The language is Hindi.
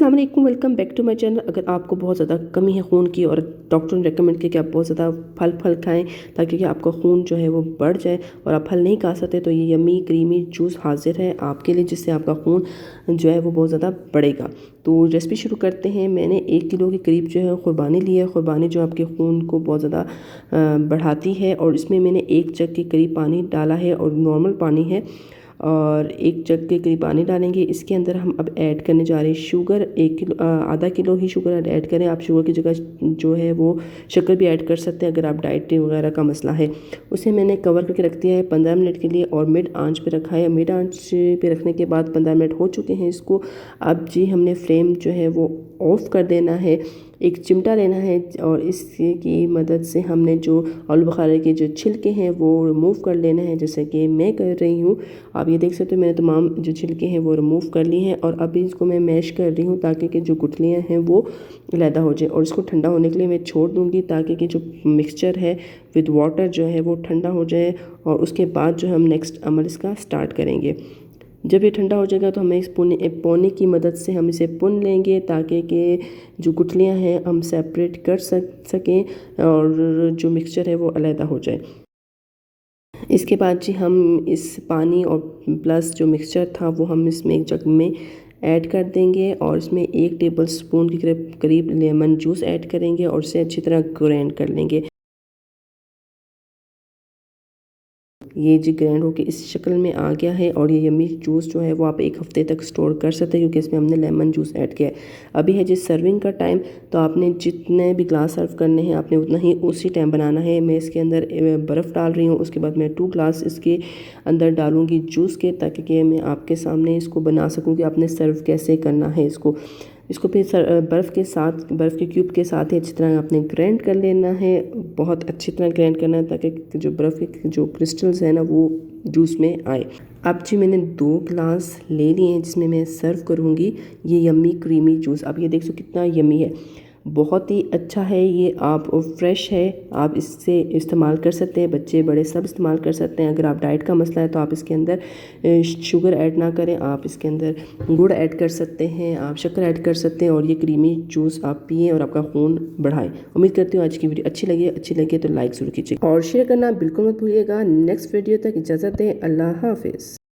अस्सलाम वालेकुम, welcome back to my channel. अगर आपको बहुत ज़्यादा कमी है खून की और डॉक्टर ने रेकमेंड किया कि आप बहुत ज़्यादा फल खाएं ताकि कि आपका खून जो है वो बढ़ जाए और आप फल नहीं खा सकते, तो ये यम्मी क्रीमी जूस हाजिर है आपके लिए, जिससे आपका खून जो है वो बहुत ज़्यादा बढ़ेगा। तो रेसिपी शुरू करते हैं। मैंने 1 किलो के करीब जो है क़ुरबानी ली है। क़ुरबानी जो आपके खून को बहुत ज़्यादा बढ़ाती है, और इसमें मैंने 1 जग के करीब पानी डाला है और नॉर्मल पानी है, और 1 जग के करीब पानी डालेंगे। इसके अंदर हम अब ऐड करने जा रहे हैं शुगर। 1 किलो आधा किलो ही शुगर ऐड करें। आप शुगर की जगह जो है वो शक्कर भी ऐड कर सकते हैं अगर आप डाइटिंग वगैरह का मसला है। उसे मैंने कवर करके रख दिया है 15 मिनट के लिए, और मिड आंच पे रखा है। मिड आंच पे रखने के बाद 15 मिनट हो चुके हैं इसको। अब जी हमने फ्लेम जो है वो ऑफ़ कर देना है। एक चिमटा लेना है और इसकी मदद से हमने जो आलू बुखारे के जो छिलके हैं वो रिमूव कर लेना है, जैसे कि मैं कर रही हूँ। आप ये देख सकते हो मैंने तमाम जो छिलके हैं वो रिमूव कर लिए हैं, और अभी इसको मैं मैश कर रही हूँ ताकि कि जो गुठलियाँ हैं वो अलहदा हो जाए। और इसको ठंडा होने के लिए मैं छोड़ दूँगी ताकि कि जो मिक्सचर है विद वाटर जो है वो ठंडा हो जाए, और उसके बाद जो हम नेक्स्ट अमल इसका स्टार्ट करेंगे। जब ये ठंडा हो जाएगा तो हमें इस पौने की मदद से हम इसे पुन लेंगे ताकि कि जो गुठलियाँ हैं हम सेपरेट कर सकें और जो मिक्सचर है वो अलहदा हो जाए। इसके बाद जी हम इस पानी और प्लस जो मिक्सचर था वो हम इसमें एक जग में ऐड कर देंगे, और इसमें 1 टेबल स्पून के करीब लेमन जूस ऐड करेंगे और इसे अच्छी तरह ग्राइंड कर लेंगे। ये जी ग्राइंड होके इस शक्ल में आ गया है, और ये यम्मी जूस जो है वो आप 1 हफ़्ते तक स्टोर कर सकते हैं क्योंकि इसमें हमने लेमन जूस ऐड किया है। अभी है जी सर्विंग का टाइम, तो आपने जितने भी ग्लास सर्व करने हैं आपने उतना ही उसी टाइम बनाना है। मैं इसके अंदर बर्फ़ डाल रही हूँ, उसके बाद मैं 2 ग्लास इसके अंदर डालूँगी जूस के, ताकि कि मैं आपके सामने इसको बना सकूँ कि आपने सर्व कैसे करना है इसको फिर बर्फ़ के क्यूब के साथ ही अच्छी तरह आपने ग्राइंड कर लेना है। बहुत अच्छी तरह ग्राइंड करना है ताकि जो बर्फ़ के जो क्रिस्टल्स हैं ना वो जूस में आए। अब जी मैंने 2 ग्लास ले लिए हैं जिसमें मैं सर्व करूँगी ये यम्मी क्रीमी जूस। आप ये देख सकते कितना यम्मी है, बहुत ही अच्छा है ये। आप फ्रेश है, आप इससे इस्तेमाल कर सकते हैं, बच्चे बड़े सब इस्तेमाल कर सकते हैं। अगर आप डाइट का मसला है तो आप इसके अंदर शुगर ऐड ना करें, आप इसके अंदर गुड़ ऐड कर सकते हैं, आप शक्कर ऐड कर सकते हैं, और ये क्रीमी जूस आप पिएँ और आपका खून बढ़ाएं। उम्मीद करती हूँ आज की वीडियो अच्छी लगे तो लाइक ज़रूर कीजिए और शेयर करना बिल्कुल मत भूलिएगा। नेक्स्ट वीडियो तक इजाज़त दें। अल्लाह हाफिज़।